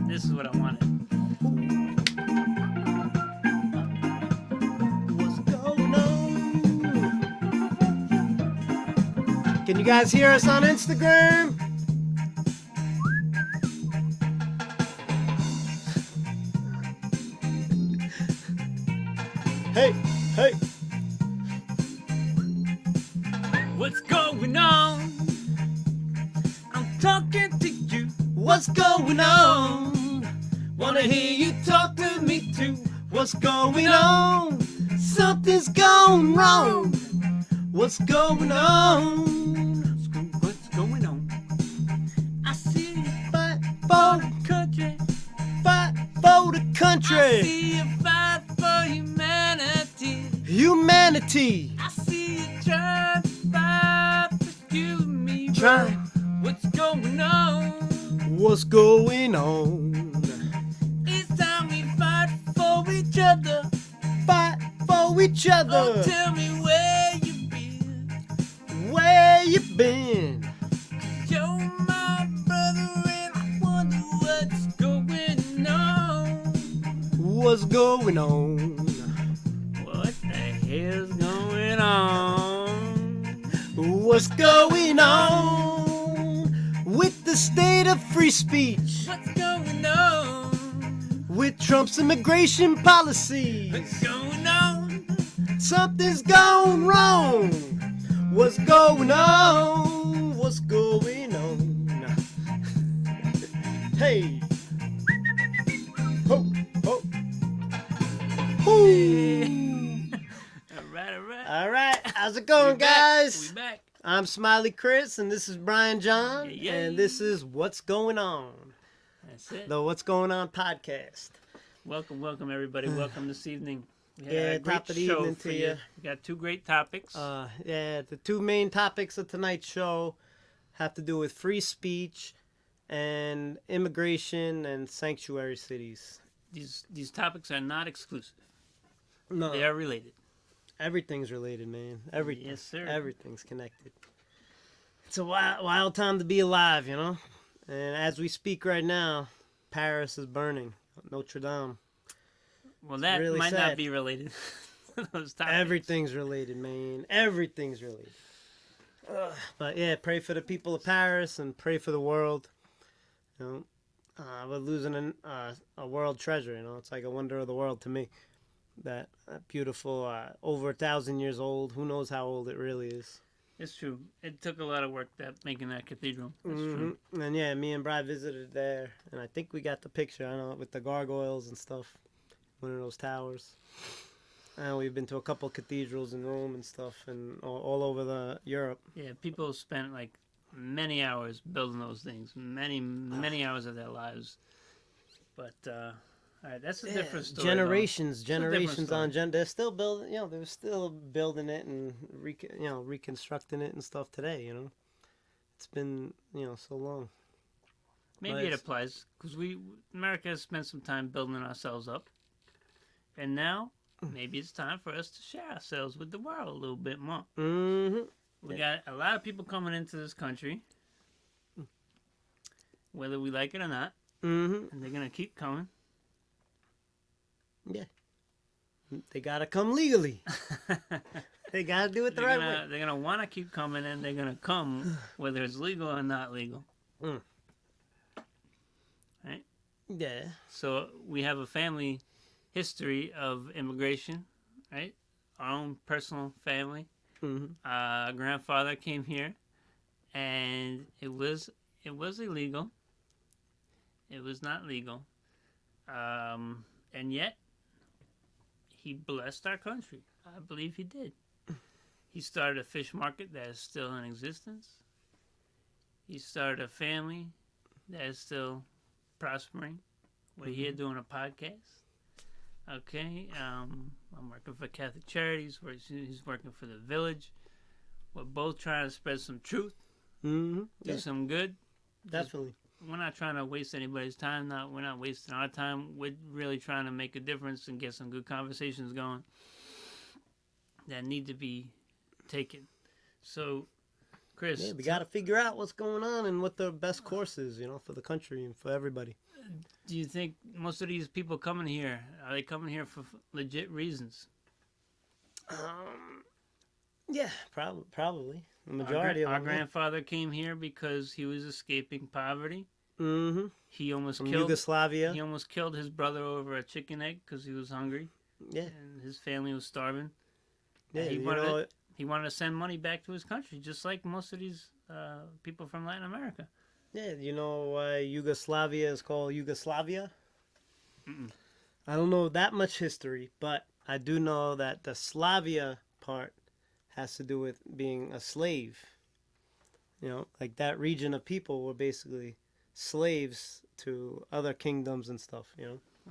This is what I wanted. What's going on? Can you guys hear us on Instagram? Hey, hey. What's going on? I'm talking to you. What's going on? Wanna hear you talk to me too. What's going on? Something's gone wrong. What's going on? What's going on? I see you Fight for for, the country. fight for the I country. see you fight for humanity. Humanity. I see you try to fight for you and me. Try. What's going on? What's going on? It's time we fight for each other. Fight for each Oh, other. tell me where you been. Where you been? You're my brother and I wonder what's going on. What's going on? What the hell's going on? What's going on with the state of free speech? What's going on? With Trump's immigration policies? What's going on? Something's gone wrong. What's going on? What's going on? Hey. Ho, ho. Woo. Alright. All right, how's it going, We back. guys? We back. I'm Smiley Chris, and this is Brian John, Yeah. and this is What's Going On, That's it. the What's Going On podcast. Welcome everybody. Welcome this evening. We had Yeah, a great top of the show evening for to you. you. We got two great topics. Yeah, the two main topics of tonight's show have to do with free speech and immigration and sanctuary cities. These topics are not exclusive. No, They are related. everything's related, man. Everything. Yes, sir. Everything's connected. It's a wild time to be alive, you know? And as we speak right now, Paris is burning. Notre Dame. Well, that really might sad. not be related to those topics. Everything's related, man. Everything's related. But yeah, pray for the people of Paris and pray for the world. You know, we're losing a world treasure. You know, it's like a wonder of the world to me. That beautiful, over 1,000 years old. Who knows how old it really is? It's true. It took a lot of work making that cathedral. That's true. And yeah, me and Brad visited there, and I think we got the picture. I know with the gargoyles and stuff. One of those towers. And we've been to a couple cathedrals in Rome and stuff, and all over Europe. Yeah, people spent like many hours building those things, many hours of their lives. But all right, that's a different story. Generations story. on they're still building. You know, they're still building it and reconstructing it and stuff today. You know, it's been so long. Maybe it applies because America has spent some time building ourselves up, and now maybe it's time for us to share ourselves with the world a little bit more. Mm-hmm. We got a lot of people coming into this country, whether we like it or not, Mm-hmm. and they're gonna keep coming. Yeah. They gotta come legally. They gotta do it the right way. They're gonna want to keep coming, and they're gonna come whether it's legal or not legal. Mm. Right. Yeah. So we have a family history of immigration, right? Our own personal family. Mm-hmm. Our grandfather came here, and it was illegal. It was not legal, and yet he blessed our country. I believe he did. He started a fish market that is still in existence. He started a family that is still prospering. We're here doing a podcast. Okay, I'm working for Catholic Charities. He's working for the Village. We're both trying to spread some truth, Mm-hmm. do some good. Definitely. We're not trying to waste anybody's time. We're not wasting our time. We're really trying to make a difference and get some good conversations going that need to be taken. So Chris, Yeah, we got to figure out what's going on and what the best course is, for the country and for everybody. do you think most of these people coming here, are they coming here for legit reasons? Yeah, probably. The Our, majority of our them. grandfather came here because he was escaping poverty. Mm-hmm. He almost From killed. Yugoslavia. He almost killed his brother over a chicken egg because he was hungry. Yeah. And his family was starving. Yeah, And he wanted to send money back to his country, just like most of these people from Latin America. Yeah, you know why Yugoslavia is called Yugoslavia? Mm-mm. I don't know that much history, but I do know that the Slavia part has to do with being a slave. Like that region of people were basically slaves to other kingdoms and stuff,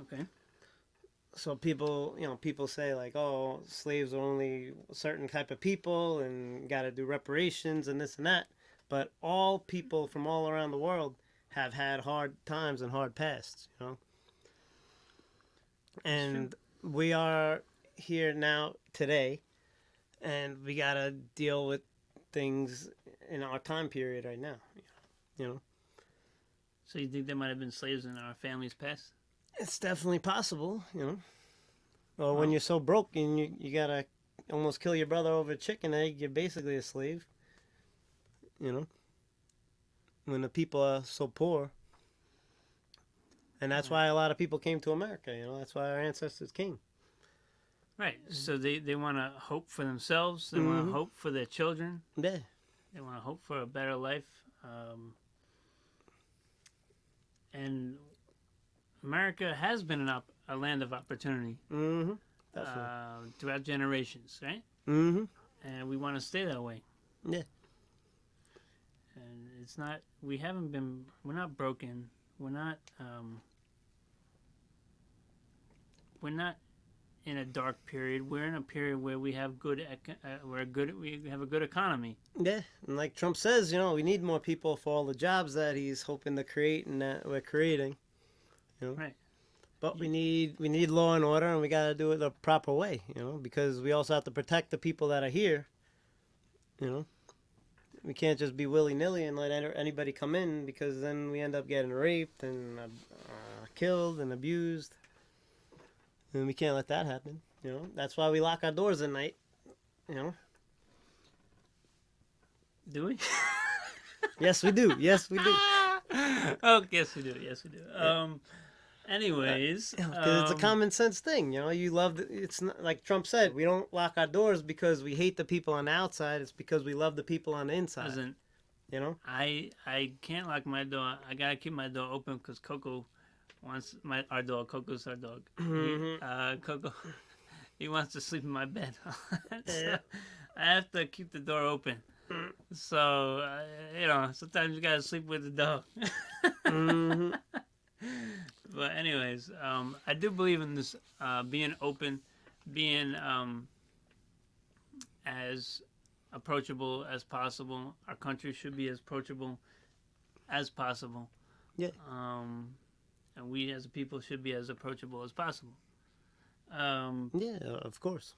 Okay. So people say like, oh, slaves are only a certain type of people and got to do reparations and this and that. But all people from all around the world have had hard times and hard pasts. And we are here now today, and we got to deal with things in our time period right now. So you think there might have been slaves in our family's past? It's definitely possible. Or Well, when you're so broke and you gotta almost kill your brother over a chicken egg, you're basically a slave. When the people are so poor. And that's why a lot of people came to America. That's why our ancestors came. Right. So they want to hope for themselves. They want to hope for their children. Yeah. They want to hope for a better life. And America has been a land of opportunity throughout generations, right? Mm-hmm. And we want to stay that way. Yeah. And it's not. We're not broken. We're not in a dark period. We're in a period where we have we have a good economy. Yeah, and like Trump says, we need more people for all the jobs that he's hoping to create and that we're creating. Right. But we need law and order, and we got to do it the proper way, because we also have to protect the people that are here. We can't just be willy-nilly and let anybody come in, because then we end up getting raped and killed and abused. And we can't let that happen. That's why we lock our doors at night. Do we? Yes, we do. Yes, we do. Oh, yes, we do. Yes, we do. Anyways, because it's a common sense thing. You love it's not, like Trump said, we don't lock our doors because we hate the people on the outside. It's because we love the people on the inside. Listen, I can't lock my door. I gotta keep my door open because Coco wants our dog. Coco's our dog. Coco, he wants to sleep in my bed. So I have to keep the door open. So sometimes you gotta sleep with the dog. But anyways, I do believe in this being open, being as approachable as possible. Our country should be as approachable as possible. Yeah. And we as a people should be as approachable as possible. Yeah, of course.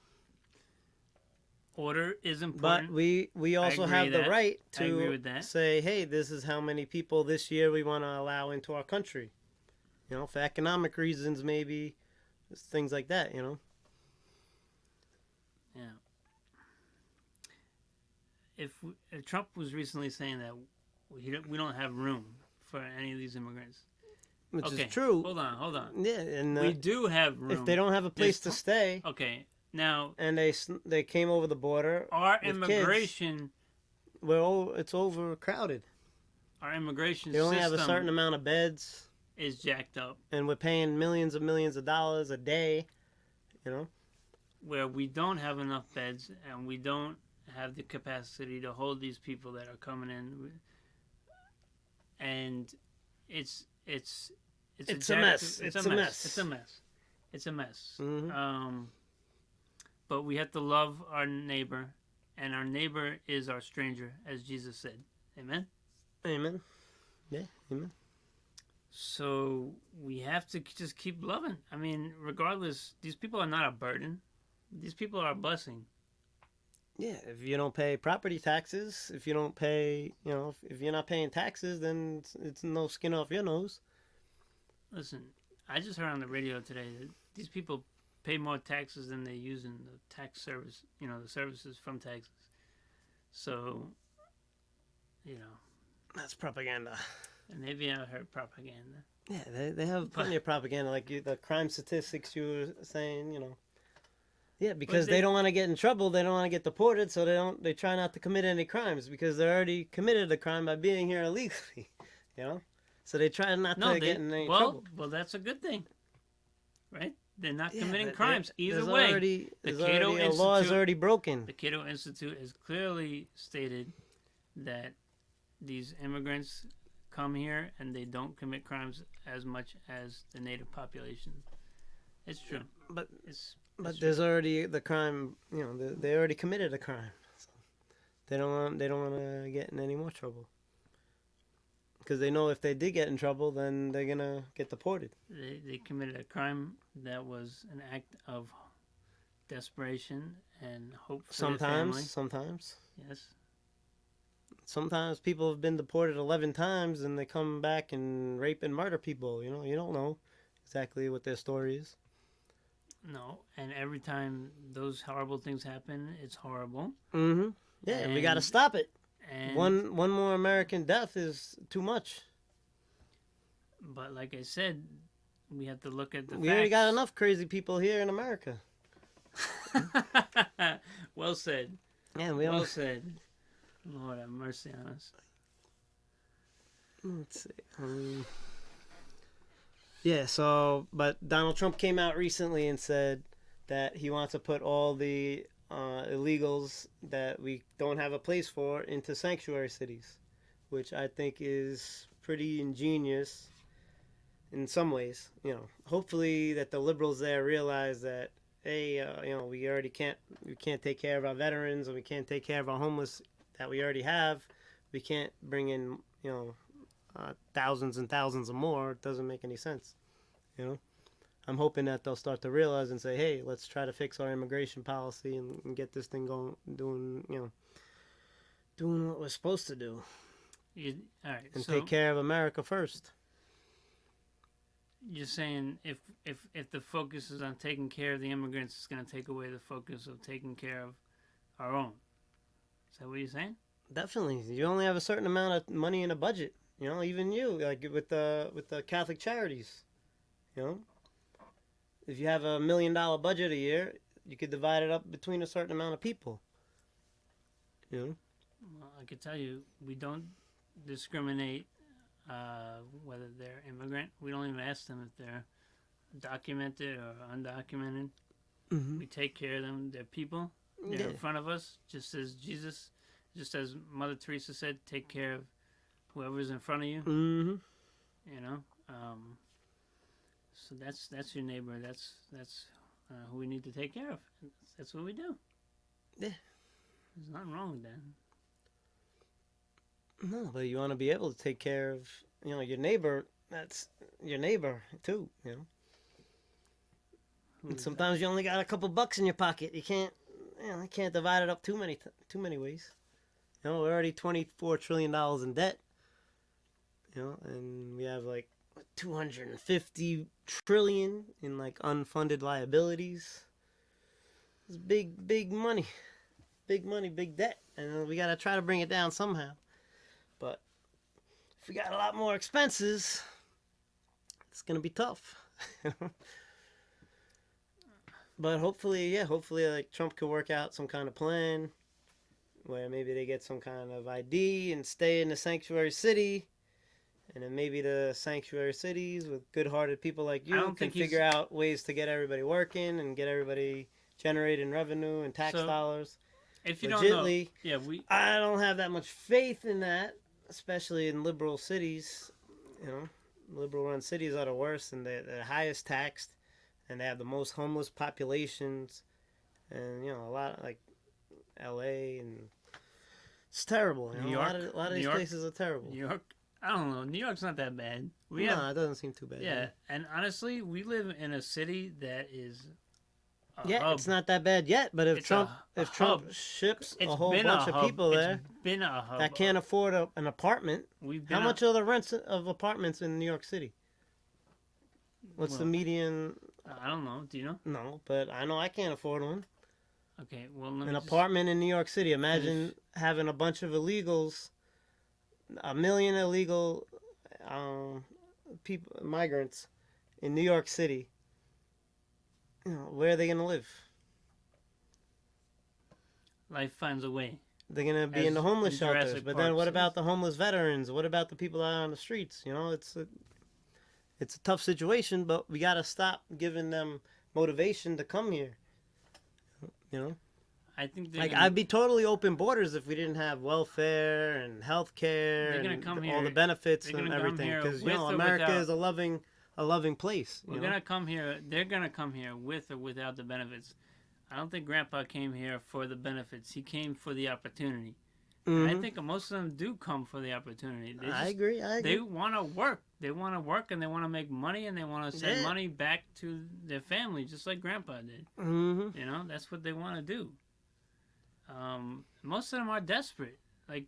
Order is important. But we also have the right to that. say, hey, this is how many people this year we want to allow into our country. For economic reasons, maybe. Things like that, Yeah. If Trump was recently saying that we don't have room for any of these immigrants. Which is true. Hold on. Yeah, and we do have room. If they don't have a place to stay. Okay, now. And they came over the border. Our immigration. It's overcrowded. Our immigration system. They only have a certain amount of beds. Is jacked up. And we're paying millions of dollars a day. Where we don't have enough beds and we don't have the capacity to hold these people that are coming in. And it's a mess. It's a mess. Mm-hmm. But we have to love our neighbor, and our neighbor is our stranger, as Jesus said. Amen? Amen. Yeah, amen. So we have to just keep loving. I mean, regardless, these people are not a burden. These people are a blessing. Yeah, if you don't pay property taxes, if you don't pay, if you're not paying taxes, then it's no skin off your nose. Listen, I just heard on the radio today that these people pay more taxes than they use in the tax service. The services from taxes. So, you know, That's propaganda. and maybe I heard propaganda. Yeah, they have plenty of propaganda, like the crime statistics you were saying, Yeah, because they don't want to get in trouble. They don't want to get deported, so they try not to commit any crimes because they already committed a crime by being here illegally, you know. So they try not to get in any trouble. Well, that's a good thing, right? They're not Yeah, committing but crimes either there's way. a law is already broken. The Cato Institute has clearly stated that these immigrants come here and they don't commit crimes as much as the native population. It's true, But it's there's already the crime. They already committed a crime. So they don't want to get in any more trouble. Because they know if they did get in trouble, then they're gonna get deported. They committed a crime that was an act of desperation and hope for their family. Sometimes. Yes. Sometimes people have been deported 11 times and they come back and rape and murder people. You don't know exactly what their story is. No, and every time those horrible things happen, it's horrible. Mm-hmm. Yeah, and we got to stop it. And one more American death is too much. But like I said, we have to look at the We facts. already got enough crazy people here in America. Well said. Yeah, well said. Lord have mercy on us. Let's see. Yeah, so, but Donald Trump came out recently and said that he wants to put all the illegals that we don't have a place for into sanctuary cities, which I think is pretty ingenious in some ways. Hopefully that the liberals there realize that, hey, we can't take care of our veterans and we can't take care of our homeless that we already have. We can't bring in, thousands and thousands of more. It doesn't make any sense. I'm hoping that they'll start to realize and say, hey, let's try to fix our immigration policy and get this thing going, doing what we're supposed to do. All right, and take care of America first. You're saying if the focus is on taking care of the immigrants, it's going to take away the focus of taking care of our own. Is that what you're saying? Definitely. You only have a certain amount of money in a budget. Even you, like with the Catholic charities. If you have $1 million budget a year, you could divide it up between a certain amount of people. Well, I can tell you, we don't discriminate whether they're immigrant. We don't even ask them if they're documented or undocumented. Mm-hmm. We take care of them. They're people. They're in front of us, just as Mother Teresa said, take care of whoever's in front of you. Mm-hmm. So that's your neighbor. That's who we need to take care of. That's what we do. Yeah. There's nothing wrong with that. No, but you want to be able to take care of, your neighbor. That's your neighbor too, And sometimes you only got a couple bucks in your pocket. You can't divide it up too many ways. We're already $24 trillion in debt. And we have like 250 trillion in like unfunded liabilities. It's big money, big debt, and we gotta try to bring it down somehow. But if we got a lot more expenses, it's gonna be tough. But hopefully like Trump could work out some kind of plan where maybe they get some kind of ID and stay in the sanctuary city. And then maybe the sanctuary cities with good-hearted people like you can figure out ways to get everybody working and get everybody generating revenue and tax dollars. If you don't know, I don't have that much faith in that, especially in liberal cities. Liberal-run cities are the worst and they're the highest taxed, and they have the most homeless populations, and a lot like L.A. and it's terrible. New York, a lot of these places are terrible. New York. I don't know. New York's not that bad. It doesn't seem too bad. Yeah, and honestly, we live in a city that is a Yeah, hub. it's not that bad yet. But if It's Trump hub. ships It's a whole been a bunch of hub. people It's there been a hub. that can't afford an apartment, We've how been much are the rents of apartments in New York City? What's the well, median? I don't know. Do you know? No, but I know I can't afford one. Okay. Well, let An me just apartment in New York City. finish. Imagine having a bunch of illegals, a million illegal people, migrants in New York City. Where are they gonna live? Life finds a way. They're gonna be in the As homeless in shelters. Jurassic But Park then, what says. about the homeless veterans? What about the people out on the streets? It's a tough situation, but we gotta stop giving them motivation to come here. You know, I think like I'd be totally open borders if we didn't have welfare and health care they're gonna and come all the here. benefits They're and gonna come everything. here Because with or America without. is a loving place. We're gonna come here. They're gonna come here with or without the benefits. I don't think Grandpa came here for the benefits. He came for the opportunity. And I think most of them do come for the opportunity. I agree. They want to work. They want to work and they want to make money and they want to send money back to their family, just like Grandpa did. Mm-hmm. You know, that's what they want to do. Most of them are desperate. Like,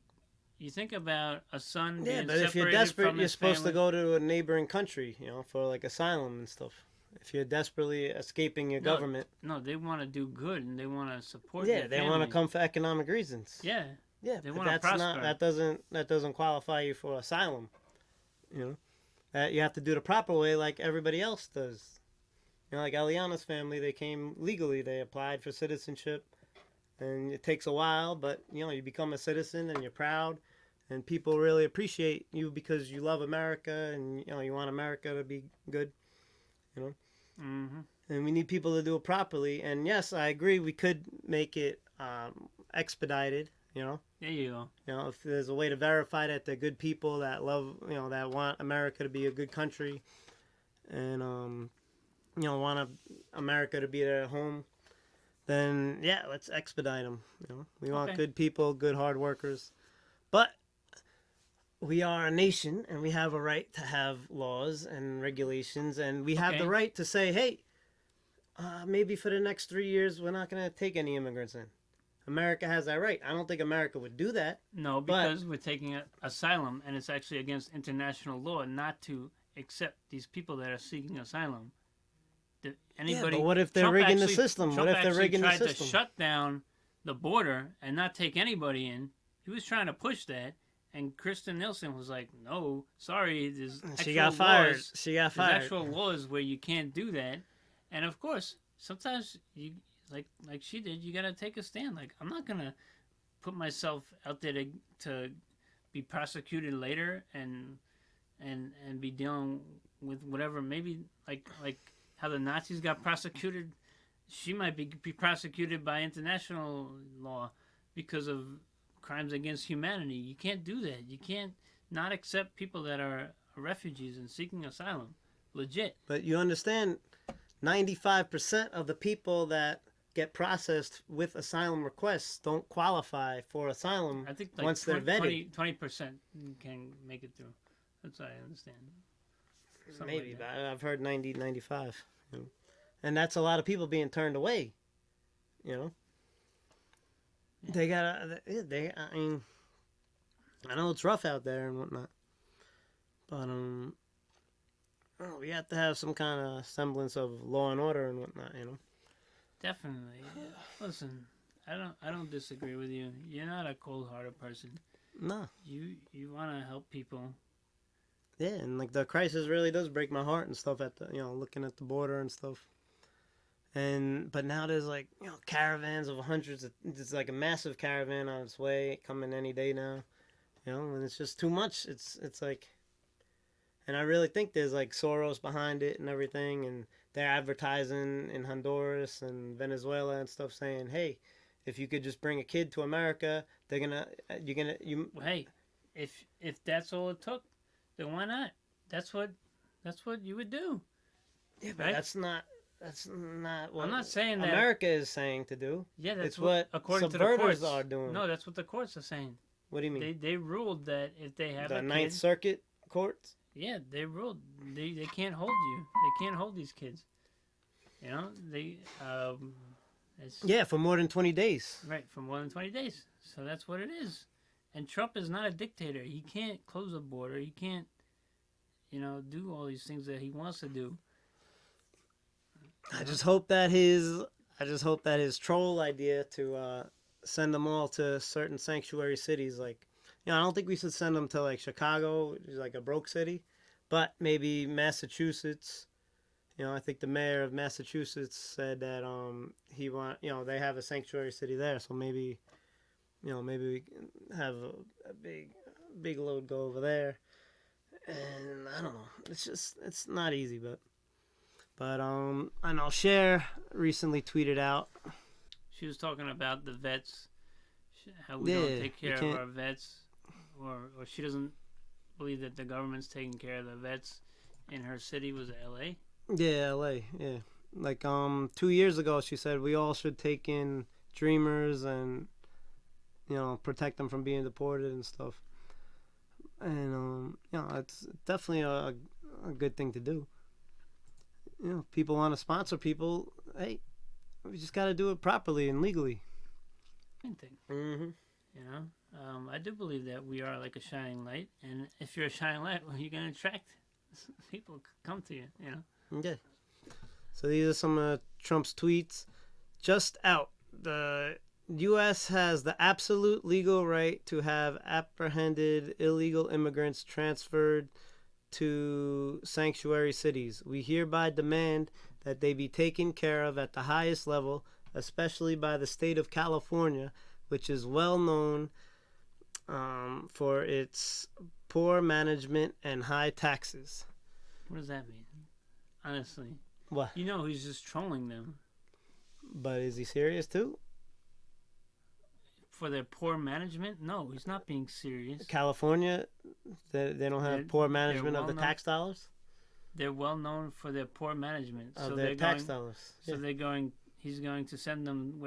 you think about a son being But if you're separated desperate, from you're his supposed to family. go to a neighboring country, for like asylum and stuff. If you're desperately escaping your government. No, they want to do good and they want to support Yeah, their they family. want to come for economic reasons. Yeah. Yeah, They but want to that's prosper. not that doesn't qualify you for asylum. That you have to do the proper way, like everybody else does. Like Eliana's family, they came legally. They applied for citizenship, and it takes a while, but you become a citizen and you're proud, and people really appreciate you because you love America and you want America to be good. Mm-hmm. And we need people to do it properly. And yes, I agree. We could make it expedited. There you go. If there's a way to verify that they're good people that love, that want America to be a good country, and want America to be their home, then yeah, let's expedite them. We want good people, good hard workers, but we are a nation and we have a right to have laws and regulations, and we have the right to say, hey, maybe for the next 3 years we're not going to take any immigrants in. America has that right. I don't think America would do that. No, because we're taking asylum, and it's actually against international law not to accept these people that are seeking asylum. But what if they're rigging the system? What if they're rigging the system? Trump actually tried to shut down the border and not take anybody in. He was trying to push that, and Kristen Nielsen was like, "No, sorry, she got fired. She got fired. There's actual laws where you can't do that." And of course, sometimes you like she did, you gotta take a stand. Like, I'm not gonna put myself out there to be prosecuted later and be dealing with whatever. Maybe like how the Nazis got prosecuted, she might be prosecuted by international law because of crimes against humanity. You can't do that. You can't not accept people that are refugees and seeking asylum. Legit. But you understand, 95% of the people that get processed with asylum requests don't qualify for asylum. I think once they're vetted. 20% can make it through. That's what I understand. Maybe, but I've heard 90, 95. And that's a lot of people being turned away. They gotta. I mean, I know it's rough out there and whatnot, but we have to have some kind of semblance of law and order and whatnot. Definitely. Listen, I don't disagree with you. You're not a cold-hearted person. No. You want to help people. Yeah, and like the crisis really does break my heart and stuff at the looking at the border and stuff. But now there's like caravans of hundreds. It's like a massive caravan on its way, coming any day now. And it's just too much. It's like, and I really think there's like Soros behind it and everything, and they're advertising in Honduras and Venezuela and stuff, saying, "Hey, if you could just bring a kid to America, Hey, if that's all it took, then why not? That's what you would do. Yeah, but right? That's not what I'm not saying that America is saying to do. Yeah, that's it's what according to the courts are doing. No, that's what the courts are saying. What do you mean? They ruled that if they have the a Ninth kid, Circuit courts. Yeah, they ruled they can't hold you. They can't hold these kids. You know, it's Yeah, for more than 20 days. right for more than 20 days. So that's what it is. And Trump is not a dictator. He can't close a border. He can't, do all these things that he wants to do. I just hope that his troll idea to send them all to certain sanctuary cities, like, I don't think we should send them to like Chicago, which is like a broke city, but maybe Massachusetts. I think the mayor of Massachusetts said that they have a sanctuary city there, so maybe we can have a big load go over there. And I don't know. It's not easy, but I know Cher recently tweeted out. She was talking about the vets, how we don't take care of our vets, or she doesn't believe that the government's taking care of the vets in her city. Was it L.A.? Yeah, L.A. Yeah, like 2 years ago, she said we all should take in dreamers and protect them from being deported and stuff. And it's definitely a good thing to do. People want to sponsor people. Hey, we just got to do it properly and legally. Thing. Mm-hmm. I do believe that we are like a shining light, and if you're a shining light, well, you're gonna attract people come to you. Okay. So these are some of Trump's tweets. Just out. The U.S. has the absolute legal right to have apprehended illegal immigrants transferred to sanctuary cities. We hereby demand that they be taken care of at the highest level, especially by the state of California, which is well known for its poor management and high taxes. What does that mean? Honestly. What? He's just trolling them. But is he serious too? For their poor management? No, he's not being serious. California, they don't have poor management of the tax dollars? They're well known for their poor management. Of their tax dollars. So he's going to send them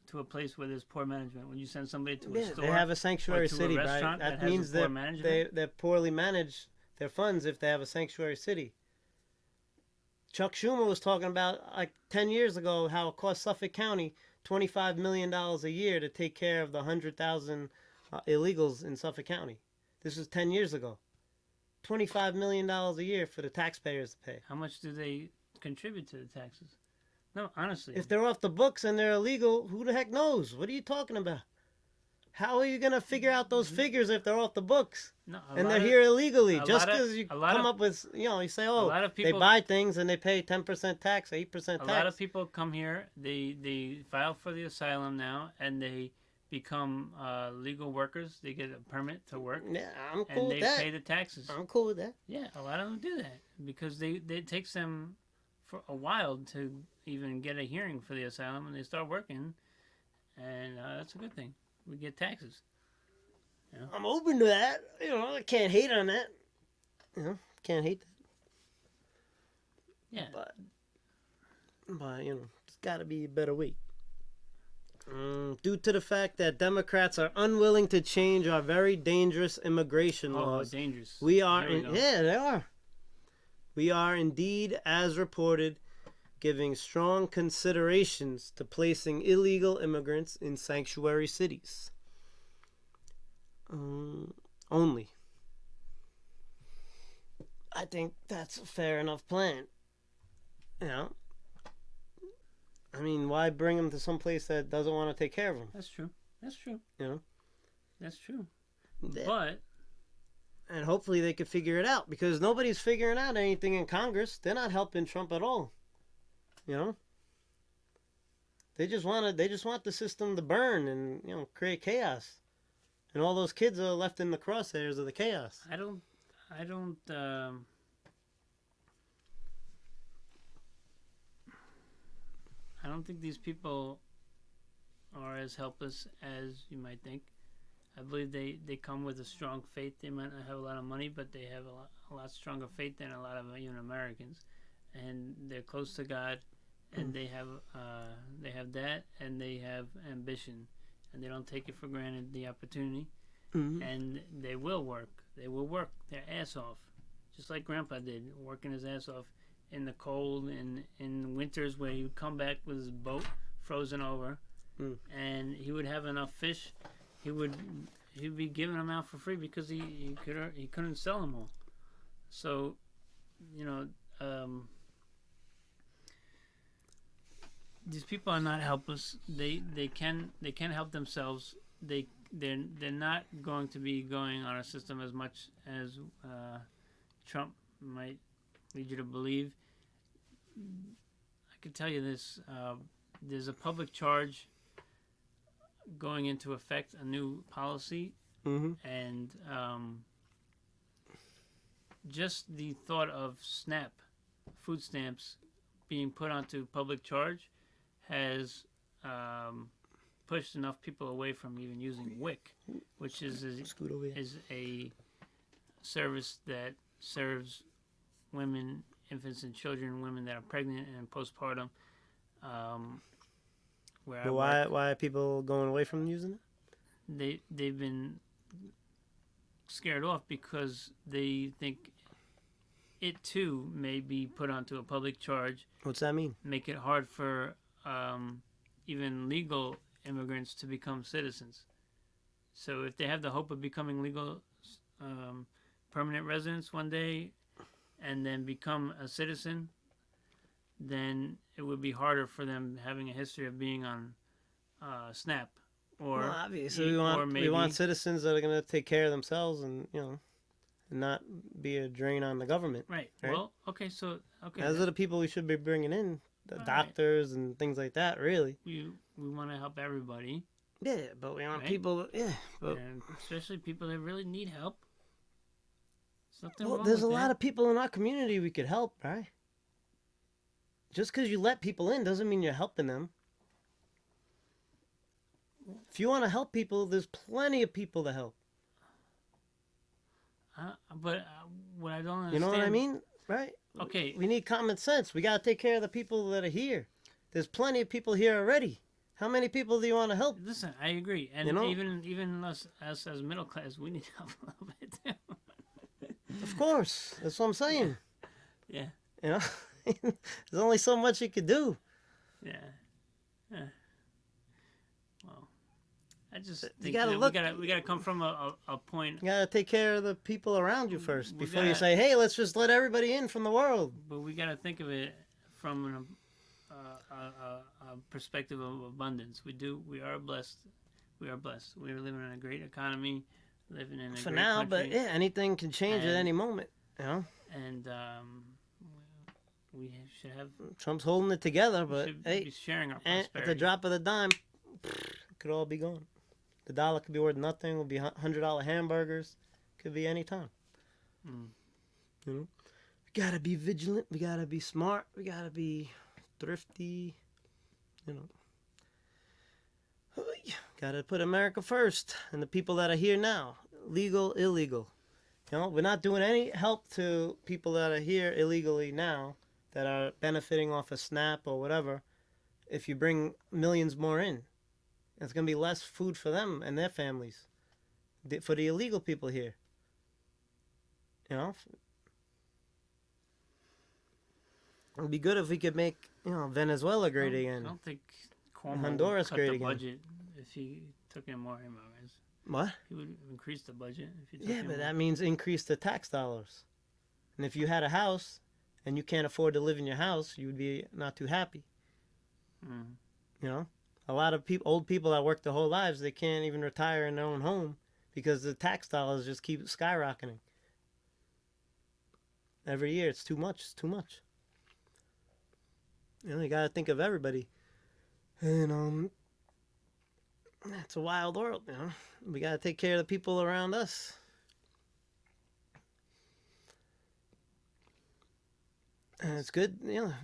to a place where there's poor management. When you send somebody to a store, they have a sanctuary city, right? That means that they're poorly managed their funds if they have a sanctuary city. Chuck Schumer was talking about like 10 years ago how it cost Suffolk County $25 million a year to take care of the 100,000 illegals in Suffolk County. This was 10 years ago. $25 million a year for the taxpayers to pay. How much do they contribute to the taxes? No, honestly. If they're off the books and they're illegal, who the heck knows? What are you talking about? How are you going to figure out those figures if they're off the books? No, and they're here illegally? Just because you come up with, you say, they buy things and they pay 10% tax, 8% tax. A lot of people come here, they file for the asylum now, and they become legal workers. They get a permit to work. Yeah, I'm cool with that. And they pay the taxes. I'm cool with that. Yeah, a lot of them do that because it takes them for a while to even get a hearing for the asylum, and they start working, and that's a good thing. We get taxes. I'm open to that. I can't hate on that. Can't hate that. Yeah. But it's got to be a better way. Due to the fact that Democrats are unwilling to change our very dangerous immigration laws. Oh, dangerous. They are. We are indeed, as reported, giving strong considerations to placing illegal immigrants in sanctuary cities. Only. I think that's a fair enough plan. I mean, why bring them to some place that doesn't want to take care of them? That's true. That's true. That's true. Yeah. But... And hopefully they could figure it out, because nobody's figuring out anything in Congress. They're not helping Trump at all. They just want the system to burn and create chaos. And all those kids are left in the crosshairs of the chaos. I don't think these people are as helpless as you might think. I believe they come with a strong faith. They might not have a lot of money, but they have a lot stronger faith than a lot of even Americans, and they're close to God, and they have that, and they have ambition, and they don't take it for granted, the opportunity, and they will work. They will work their ass off, just like Grandpa did, working his ass off in the cold and in winters where he would come back with his boat frozen over, and he would have enough fish. He'd be giving them out for free because he couldn't sell them all. So, you know, these people are not helpless. They can help themselves. They're not going to be going on a system as much as Trump might lead you to believe. I can tell you this: there's a public charge going into effect, a new policy, and just the thought of SNAP, food stamps, being put onto public charge has pushed enough people away from even using WIC, which is a service that serves women, infants, and children, women that are pregnant and postpartum. But why are people going away from using it? They've been scared off because they think it too may be put onto a public charge. What's that mean? Make it hard for even legal immigrants to become citizens. So if they have the hope of becoming legal permanent residents one day and then become a citizen, then it would be harder for them having a history of being on SNAP. Or well, obviously we want citizens that are going to take care of themselves and, you know, not be a drain on the government. Right. Well, okay, so those are the people we should be bringing in, the doctors and things like that. Really, we want to help everybody. Yeah, but we want people. But and especially people that really need help. There's a lot of people in our community we could help, right? Just because you let people in doesn't mean you're helping them. If you want to help people, there's plenty of people to help. But what I don't understand... You know what I mean? Right? Okay. We need common sense. We got to take care of the people that are here. There's plenty of people here already. How many people do you want to help? Listen, I agree. And even us as middle class, we need help a little bit too. Of course. That's what I'm saying. Yeah. You know? There's only so much you could do. Yeah. Well, I just think we gotta come from a point. You gotta take care of the people around you first before you say, "Hey, let's just let everybody in from the world." But we gotta think of it from a perspective of abundance. We are blessed. We are blessed. We are living in a great economy, living in a for great now. country. But yeah, anything can change at any moment. You know. And we should have. Trump's holding it together, but be sharing our prosperity. At the drop of the dime, it could all be gone. The dollar could be worth nothing. It will be $100 hamburgers. Could be any time. You know, we gotta be vigilant. We gotta be smart. We gotta be thrifty. You know, gotta put America first and the people that are here now, legal, illegal. You know, we're not doing any help to people that are here illegally now that are benefiting off of SNAP or whatever. If you bring millions more in, it's going to be less food for them and their families. For the illegal people here. You know? It would be good if we could make, Venezuela great again. I don't think Cuomo Honduras would cut great the again. budget if he took in more immigrants. What? He would increase the budget if he took in Yeah, but more. that means increase the tax dollars. And if you had a house and you can't afford to live in your house, you would be not too happy. You know? A lot of old people that work their whole lives, they can't even retire in their own home because the tax dollars just keep skyrocketing. Every year, it's too much. It's too much. You got to think of everybody. And it's a wild world. We got to take care of the people around us. And it's good.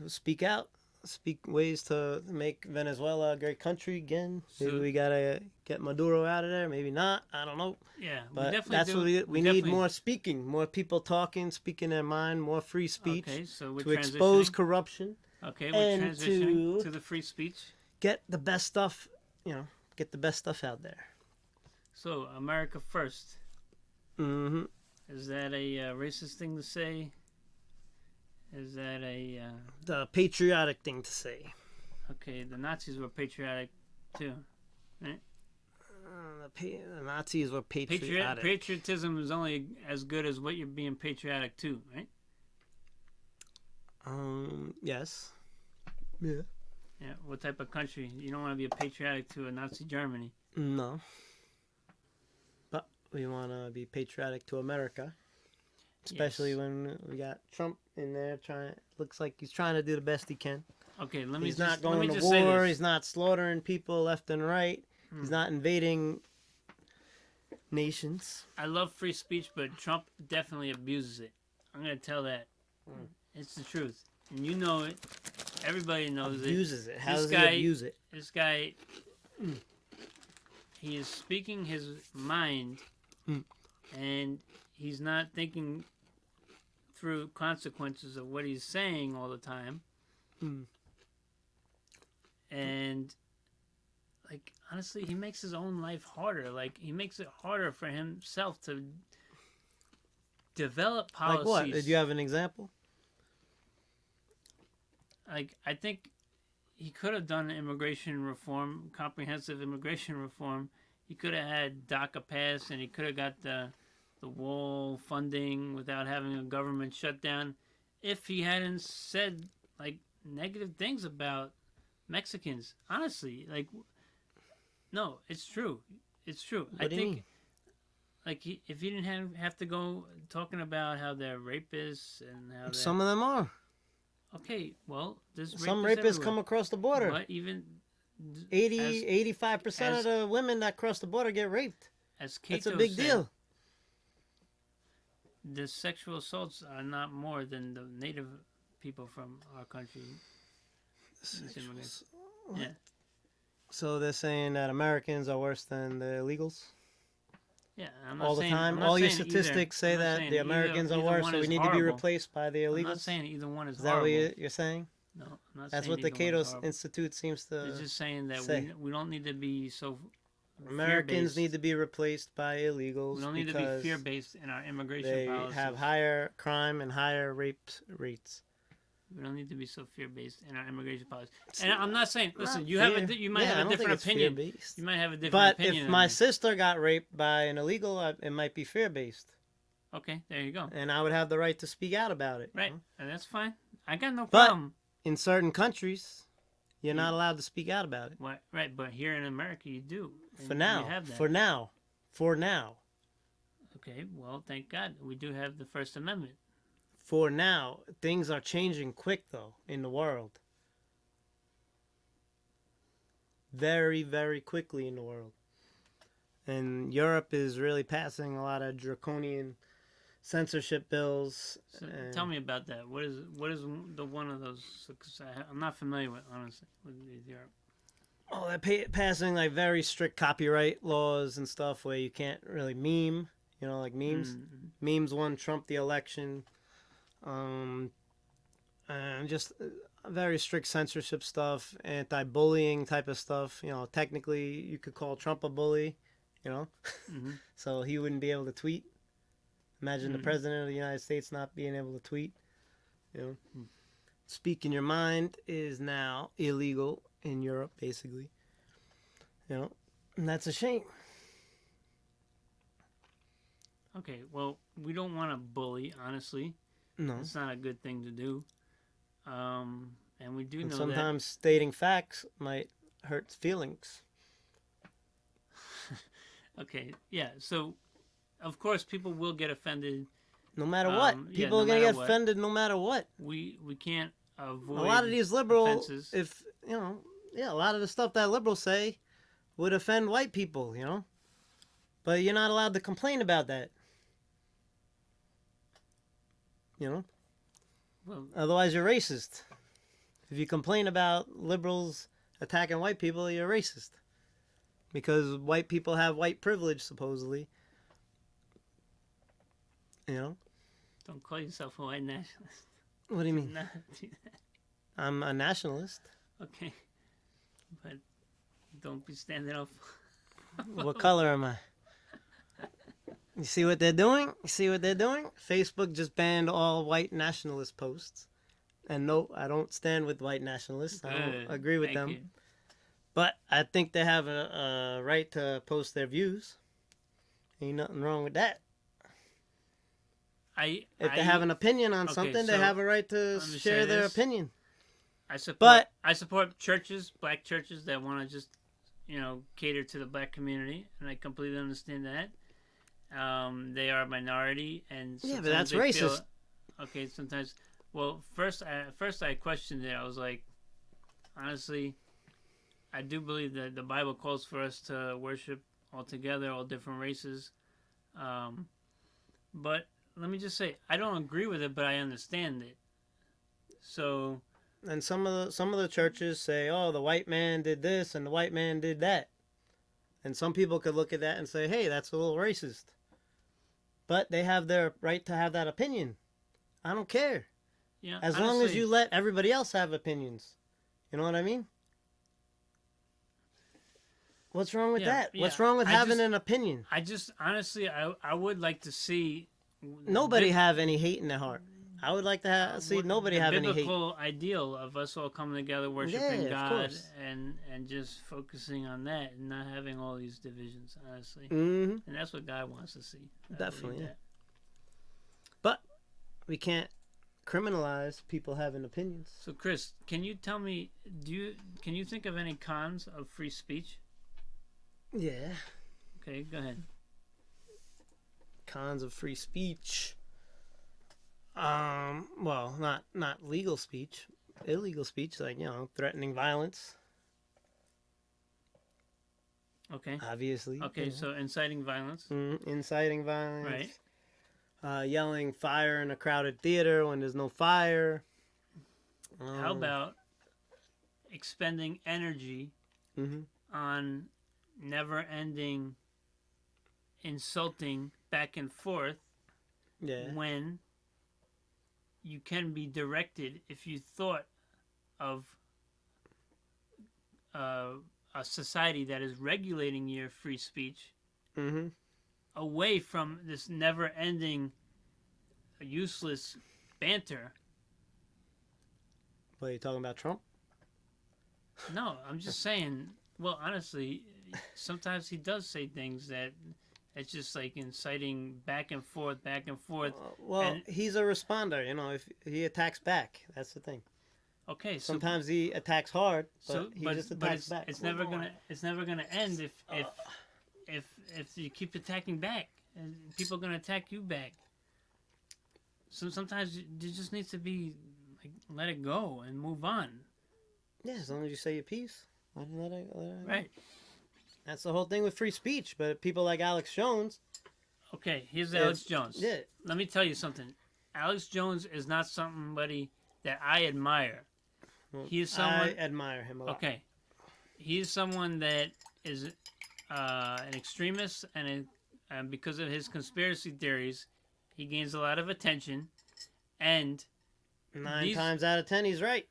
Speak out. Speak ways to make Venezuela a great country again. Maybe we gotta get Maduro out of there. Maybe not. I don't know. Yeah, but definitely that's what we need. More speaking, more people talking, speaking their mind, more free speech. Okay, so we're to expose corruption. Okay, we're transitioning to the free speech. Get the best stuff. Get the best stuff out there. So America first. Mm-hmm. Is that a racist thing to say? Is that a The patriotic thing to say. okay? The Nazis were patriotic too. The Nazis were patriotic. Patriotism is only as good as what you're being patriotic to, right? Yes. Yeah. Yeah. What type of country? You don't want to be a patriotic to a Nazi Germany. No. But we want to be patriotic to America. Especially when we got Trump in there looks like he's trying to do the best he can. Okay, He's not going to war. He's not slaughtering people left and right. Hmm. He's not invading nations. I love free speech, but Trump definitely abuses it. I'm going to tell that. It's the truth. And you know it. Everybody knows Abuses it. How This does guy- he abuse it? This guy, he is speaking his mind, and he's not thinking through consequences of what he's saying all the time. And, like, honestly, he makes his own life harder. Like, he makes it harder for himself to develop policies. Like what? Did you have an example? Like, I think he could have done immigration reform, comprehensive immigration reform. He could have had DACA pass, and he could have got the wall funding without having a government shutdown if he hadn't said, like, negative things about Mexicans. Honestly, like, no, it's true. It's true. What do you mean? Like, if he didn't have to go talking about how they're rapists and how Some of them are. Okay, well, there's Some rapists rapists come across the border. But even 85% of the women that cross the border get raped. as Cato That's a big said, deal. the sexual assaults are not more than the native people from our country. Yeah. So they're saying that Americans are worse than the illegals? Yeah, I'm not All the saying, time? I'm not All your saying statistics either. say I'm not that saying the Americans either are worse, one so we is need to be horrible. replaced by the illegals? I'm not saying either one is Is that horrible. what you're saying? No, I'm not That's saying what the either one Cato is horrible. Institute seems to It's just saying that say. we don't need to be so Americans fear-based. need to be replaced by illegals. We don't need to be because fear-based in our immigration they policies. have higher crime and higher rape rates. We don't need to be so fear-based in our immigration policies. And I'm not saying, listen, Not you fear. have you might Yeah, I have a don't think different it's opinion. fear-based. You might have a different But opinion. if than my me. sister got raped by an illegal, it might be fear-based. Okay, there you go. And I would have the right to speak out about it. Right, and that's fine. I got no But- problem. In certain countries, you're not allowed to speak out about it. Right, but here in America, you do. And For you now. have that. For now. Okay, well, thank God we do have the First Amendment. For now. Things are changing quick, though, in the world. Very, very quickly in the world. And Europe is really passing a lot of draconian censorship bills. So and tell me about that. What is the one of those? Cause I'm not familiar with, honestly, with Europe. Oh, they're passing like very strict copyright laws and stuff where you can't really meme, like memes. Memes won Trump the election. And just very strict censorship stuff, anti-bullying type of stuff. Technically you could call Trump a bully, so he wouldn't be able to tweet. Imagine the president of the United States not being able to tweet. Speaking your mind is now illegal in Europe, basically. And that's a shame. Okay, well, we don't want to bully, honestly. No. It's not a good thing to do. And we do know sometimes stating facts might hurt feelings. that. Okay, yeah. So, of course, people will get offended. No matter what. Yeah, People no are going to matter get what. offended no matter what. We can't avoid A lot of these liberal, offenses. a lot of the stuff that liberals say would offend white people, But you're not allowed to complain about that. Well, Otherwise, you're racist. If you complain about liberals attacking white people, you're racist. Because white people have white privilege, supposedly. don't call yourself a white nationalist. What do you mean? Not do that. I'm a nationalist. Okay, but don't be standing up. What color am I? You see what they're doing? Facebook just banned all white nationalist posts. And no, I don't stand with white nationalists. I don't Good. agree with Thank them. you. But I think they have a right to post their views. Ain't nothing wrong with that. If they have an opinion on Okay, something, so they have a right to let me share say their this. opinion. But I support churches, black churches that want to just, cater to the black community, and I completely understand that. They are a minority, and Yeah, sometimes but that's they racist. feel. Okay, sometimes. Well, first I questioned it. I was like, honestly, I do believe that the Bible calls for us to worship all together, all different races. Um, but let me just say, I don't agree with it, but I understand it. So, And some of the churches say, "Oh, the white man did this and the white man did that," and some people could look at that and say, "Hey, that's a little racist." But they have their right to have that opinion. I don't care. yeah, As long as honestly, you let everybody else have opinions. You know what I mean? What's wrong with that? yeah. What's wrong with having an opinion? I just honestly, I would like to see Nobody have any hate in their heart. I would like to see nobody the have any hate. biblical ideal of us all coming together, worshiping Yeah, of God, course. and just focusing on that, and not having all these divisions. Honestly, Mm-hmm. and that's what God wants to see. Definitely. Yeah. But we can't criminalize people having opinions. So, Chris, can you tell me? Can you think of any cons of free speech? Yeah. Okay, go ahead. Cons of free speech. Well, not legal speech, illegal speech, like threatening violence. Okay. Obviously. Okay, so inciting violence. Inciting violence. Right. Yelling fire in a crowded theater when there's no fire. How about expending energy on never-ending insulting back and forth when you can be directed if you thought of a society that is regulating your free speech away from this never-ending useless banter. What, are you talking about Trump? No, I'm just saying, well, honestly, sometimes he does say things that it's just like inciting back and forth. He's a responder, if he attacks back, that's the thing. Okay, sometimes he attacks hard, but he just attacks back. It's never gonna end if you keep attacking back, and people are gonna attack you back. So sometimes you just need to be like, let it go and move on. Yeah, as long as you say your piece, let it right. That's the whole thing with free speech. But people like Alex Jones. Okay, here's Alex Jones. Yeah. Let me tell you something. Alex Jones is not somebody that I admire. He is someone. I admire him a lot. Okay, he's someone that is an extremist, and because of his conspiracy theories, he gains a lot of attention. And 9 times out of 10, he's right.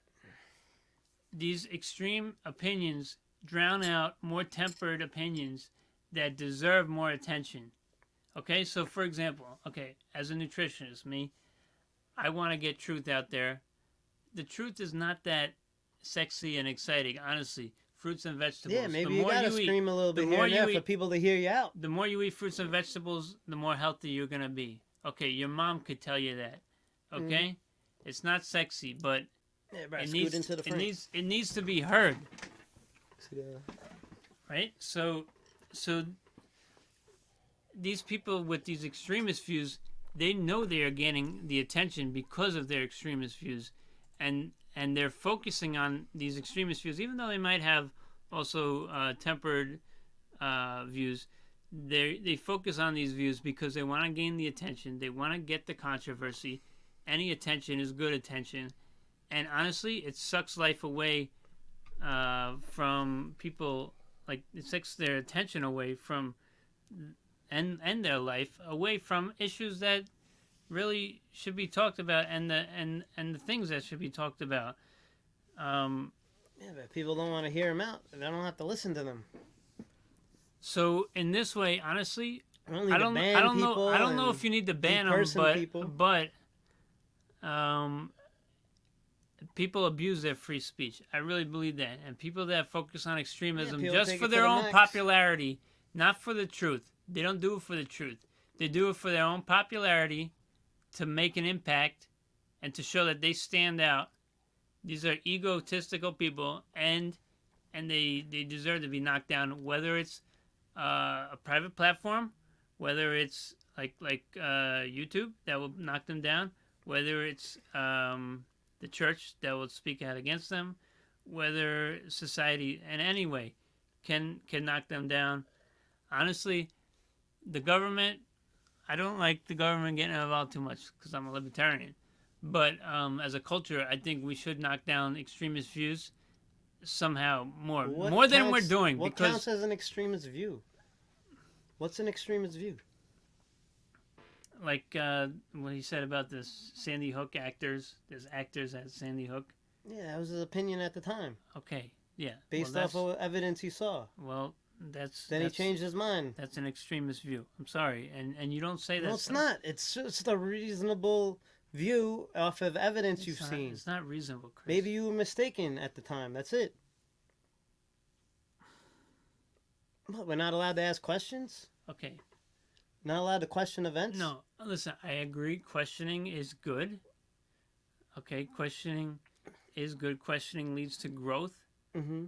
These extreme opinions drown out more tempered opinions that deserve more attention. Okay, so for example, as a nutritionist, I want to get truth out there. The truth is not that sexy and exciting, honestly. Fruits and vegetables. Yeah, maybe you gotta scream a little bit here and there for people to hear you out. The more you eat fruits and vegetables, the more healthy you're gonna be. Okay, your mom could tell you that. Okay, it's not sexy, but it needs to be heard. Right? So these people with these extremist views, they know they are gaining the attention because of their extremist views, and they're focusing on these extremist views, even though they might have also tempered views. They focus on these views because they want to gain the attention. They want to get the controversy. Any attention is good attention, and honestly, it sucks life away from people. Like, it takes their attention away from and their life away from issues that really should be talked about, and the things that should be talked about. Yeah, but people don't want to hear them out. They don't have to listen to them. So in this way, honestly, I don't know if you need to ban them, but people abuse their free speech. I really believe that. And people that focus on extremism people just take for it to their the own max. popularity, not for the truth. They don't do it for the truth. They do it for their own popularity, to make an impact, and to show that they stand out. These are egotistical people, and they deserve to be knocked down. Whether it's a private platform, whether it's like YouTube that will knock them down, whether it's the church that will speak out against them, whether society in any way can knock them down. Honestly, the government. I don't like the government getting involved too much because I'm a libertarian. But as a culture, I think we should knock down extremist views somehow more than we're doing. What because counts as an extremist view? What's an extremist view? like what he said about the Sandy Hook actors, there's actors at Sandy Hook. Yeah, that was his opinion at the time, Okay, yeah, based off of evidence he saw. well, Then he changed his mind. That's an extremist view. I'm sorry, and you don't say that. No, it's not. It's just a reasonable view off of evidence you've seen. It's not reasonable, Chris. Maybe you were mistaken at the time. That's it. What, we're not allowed to ask questions? Okay. Not allowed to question events? No, listen, I agree. Questioning is good. Okay, questioning is good. Questioning leads to growth. Mm-hmm.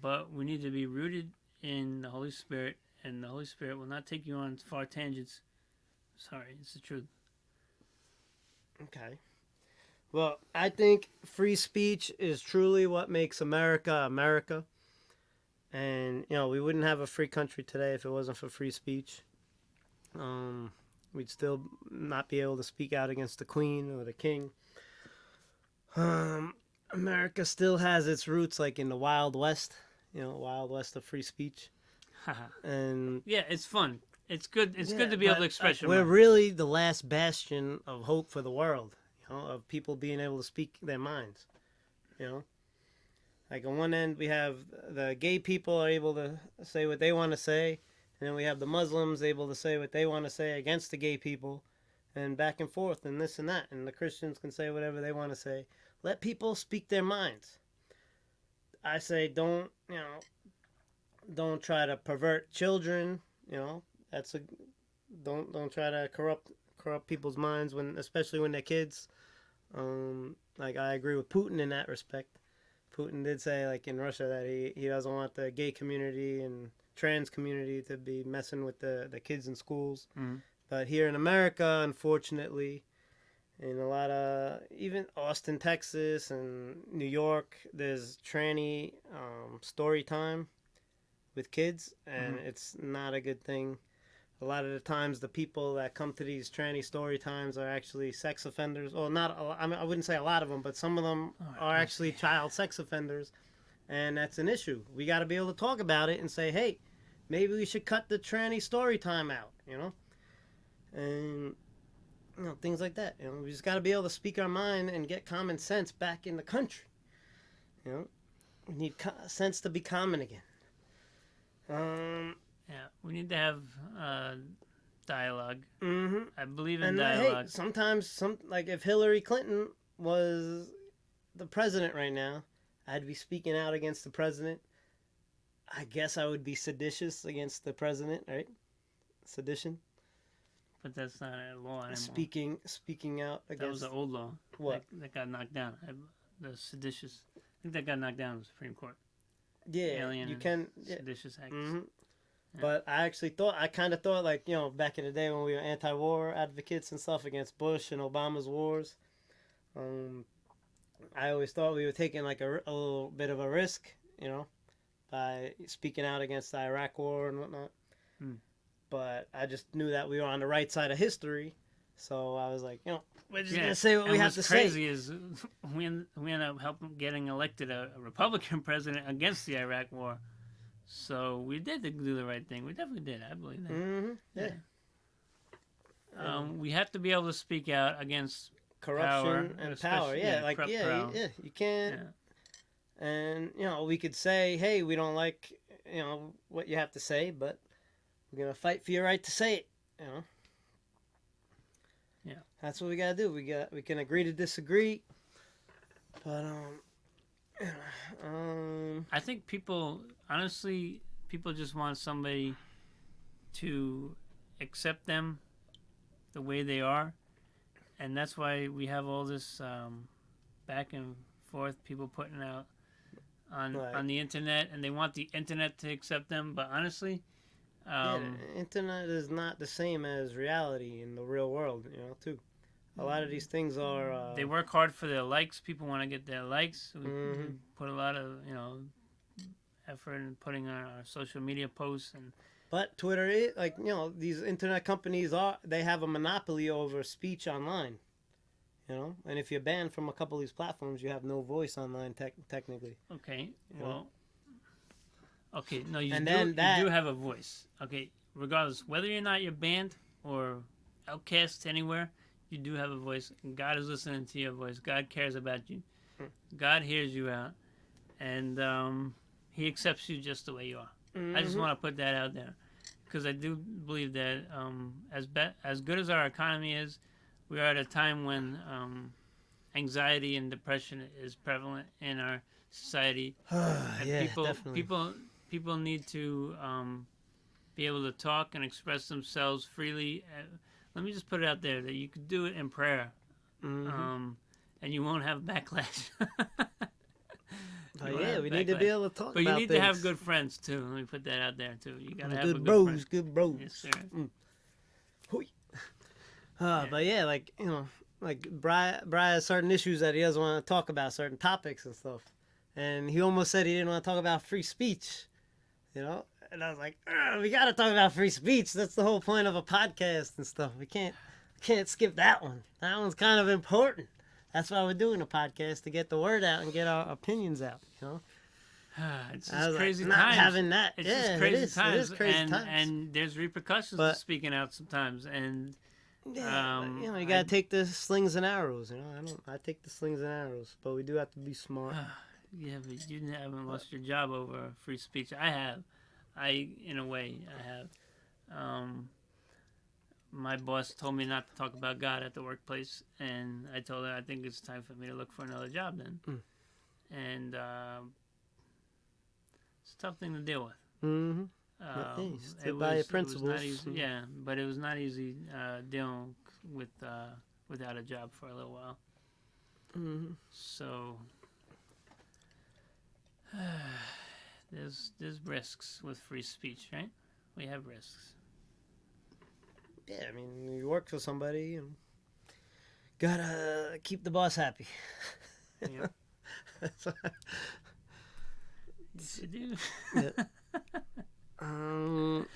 But we need to be rooted in the Holy Spirit, and the Holy Spirit will not take you on far tangents. Sorry, it's the truth. Okay. Well, I think free speech is truly what makes America America. And, we wouldn't have a free country today if it wasn't for free speech. We'd still not be able to speak out against the Queen or the King. America still has its roots like in the Wild West, Wild West of free speech. And yeah, it's fun. It's good. It's good to be able to express your we're mind. really the last bastion of hope for the world, of people being able to speak their minds, Like on one end, we have the gay people are able to say what they want to say, and then we have the Muslims able to say what they want to say against the gay people, and back and forth, and this and that, and the Christians can say whatever they want to say. Let people speak their minds. I say don't try to pervert children. Don't try to corrupt people's minds especially when they're kids. Like I agree with Putin in that respect. Putin did say, like in Russia, that he doesn't want the gay community and trans community to be messing with the kids in schools. Mm-hmm. But here in America, unfortunately, in a lot of, even Austin, Texas, and New York, there's tranny story time with kids, and it's not a good thing. A lot of the times, the people that come to these tranny story times are actually sex offenders. Well, not, I wouldn't say a lot of them, but some of them are actually child sex offenders, and that's an issue. We got to be able to talk about it and say, hey, maybe we should cut the tranny story time out, and things like that. We just got to be able to speak our mind and get common sense back in the country. We need sense to be common again. Yeah, we need to have dialogue. Mm-hmm. I believe in and dialogue. Hey, sometimes, like if Hillary Clinton was the president right now, I'd be speaking out against the president. I guess I would be seditious against the president, right? Sedition. But that's not a law anymore. Speaking out against. That was an old law. What? That got knocked down. The seditious. I think that got knocked down in the Supreme Court. Yeah, Alien you can. Seditious acts. Mm-hmm. Yeah. But I kind of thought, like, back in the day when we were anti-war advocates and stuff against Bush and Obama's wars, I always thought we were taking like a little bit of a risk, by speaking out against the Iraq war and whatnot. But I just knew that we were on the right side of history, so I was like, we're just gonna say what we have to say. What's crazy is we ended up getting elected a Republican president against the Iraq war. So we did do the right thing. We definitely did. I believe that. Mm-hmm. Yeah. We have to be able to speak out against corruption and power. Yeah, you can't. Yeah. And we could say, hey, we don't like what you have to say, but we're gonna fight for your right to say it. Yeah. That's what we gotta do. We can agree to disagree. But I think people, honestly, people just want somebody to accept them the way they are, and that's why we have all this back and forth. People putting out like on the internet, and they want the internet to accept them. But honestly, yeah, um, the internet is not the same as reality in the real world. Too. A lot of these things are. they work hard for their likes. People want to get their likes. We Hmm. put a lot of effort in putting on our social media posts, and But Twitter, like these internet companies they have a monopoly over speech online. And if you're banned from a couple of these platforms, you have no voice online technically. okay, You know, well, okay, no, and then you do that. have a voice. Okay, regardless whether or not you're banned or outcast anywhere, you do have a voice. And God is listening to your voice. God cares about you. God hears you out, and He accepts you just the way you are. I just Mm-hmm. want to put that out there because I do believe that as good as our economy is, we are at a time when anxiety and depression is prevalent in our society, and Yeah, definitely. people need to be able to talk and express themselves freely. Let me just put it out there that you could do it in prayer, Mm-hmm. and you won't have backlash. You But won't yeah, have we need to be backlash, able to talk but you about need to have things. good friends too. Let me put that out there too. You gotta have a Good good friend. bros, good Yes, bros. sir. Hoi. Yeah. But yeah, like Bri has certain issues that he doesn't want to talk about, certain topics and stuff. And he almost said he didn't want to talk about free speech. And I was like, we gotta talk about free speech. That's the whole point of a podcast and stuff. We can't skip that one. That one's kind of important. That's why we're doing a podcast, to get the word out and get our opinions out. It's I just was like, crazy not times. having that. It's just Yeah, it crazy is. It is times, crazy times. and there's repercussions to But speaking out sometimes. And yeah, but you I gotta take the slings and arrows. I take the slings and arrows, but we do have to be smart. yeah, but you haven't lost your job over free speech. I have. In a way, I have. My boss told me not to talk about God at the workplace, and I told her I think it's time for me to look for another job then. Mm. And it's a tough thing to deal with. Mm-hmm. But hey, It stood by your was not principles. easy. Yeah, but it was not easy dealing with without a job for a little while. Mm-hmm. So there's risks with free speech, right? We have risks. Yeah, I mean, you work for somebody, and gotta keep the boss happy. Yeah, yes, you do. Yeah. Um,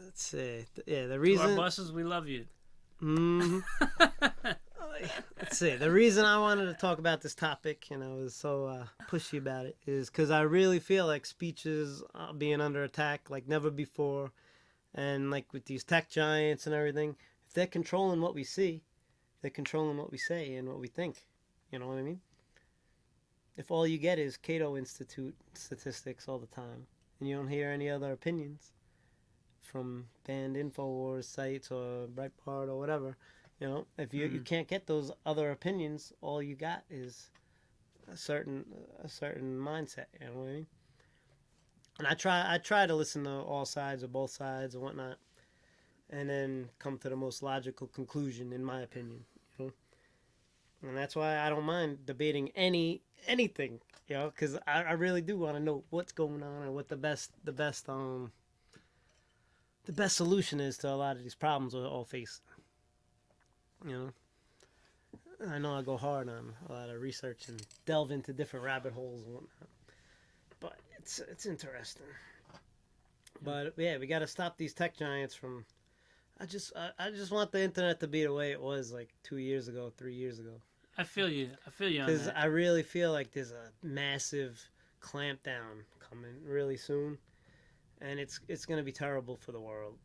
let's see. Yeah, the To our reason. bosses, we love you. Mm-hmm. Let's see. The reason I wanted to talk about this topic, was so pushy about it, is because I really feel like speech is being under attack like never before, and like with these tech giants and everything, if they're controlling what we see, they're controlling what we say and what we think. You know what I mean? If all you get is Cato Institute statistics all the time, and you don't hear any other opinions from banned Infowars sites or Breitbart or whatever, if you can't get those other opinions, all you got is a certain mindset. You know what I mean? And I try to listen to all sides or both sides and whatnot, and then come to the most logical conclusion, in my opinion. And that's why I don't mind debating anything, because I really do want to know what's going on and what the best solution is to a lot of these problems we're all facing. I know I go hard on a lot of research and delve into different rabbit holes and whatnot, but it's interesting. But yeah, we got to stop these tech giants from. I just want the internet to be the way it was like 2 years ago, 3 years ago. I feel you. I feel you on Because that. I really feel like there's a massive clampdown coming really soon, and it's gonna be terrible for the world.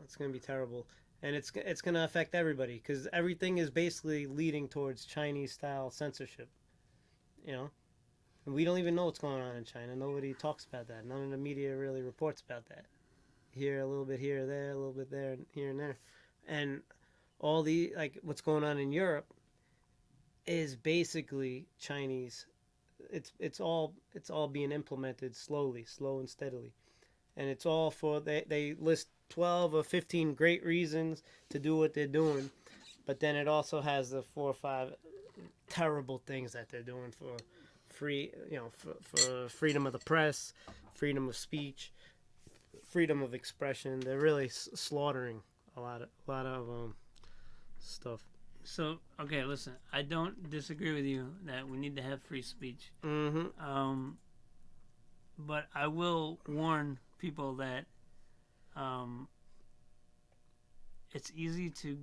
It's gonna be terrible, and it's gonna affect everybody because everything is basically leading towards Chinese style censorship. You know, and we don't even know what's going on in China. Nobody talks about that. None of the media really reports about that. Here a little bit, here, there, a little bit there, here and there, and all the like what's going on in Europe. is basically Chinese. It's all being implemented slowly, slow and steadily, and it's all for they list 12 or 15 great reasons to do what they're doing, but then it also has the 4 or 5 terrible things that they're doing for for freedom of the press, freedom of speech, freedom of expression. They're really slaughtering a lot of stuff. So, okay, listen, I don't disagree with you that we need to have free speech. Mm-hmm. But I will warn people that it's easy to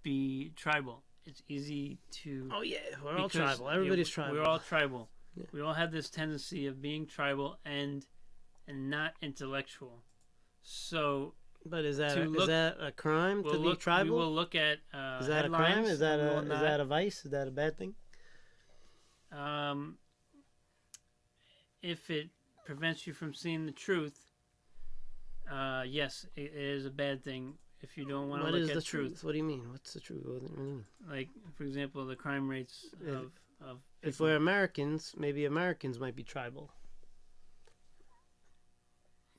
be tribal. It's easy to. Oh yeah, we're all tribal. Everybody's tribal. We're all tribal. Yeah. We all have this tendency of being tribal and not intellectual. So, But is that a crime to be tribal? We will look at is that a crime? Is that a vice? Is that a bad thing? If it prevents you from seeing the truth, yes, it is a bad thing. If you don't want to look at the truth. What do you mean? What's the truth? What do you mean? Like, for example, the crime rates of if we're Americans, maybe Americans might be tribal.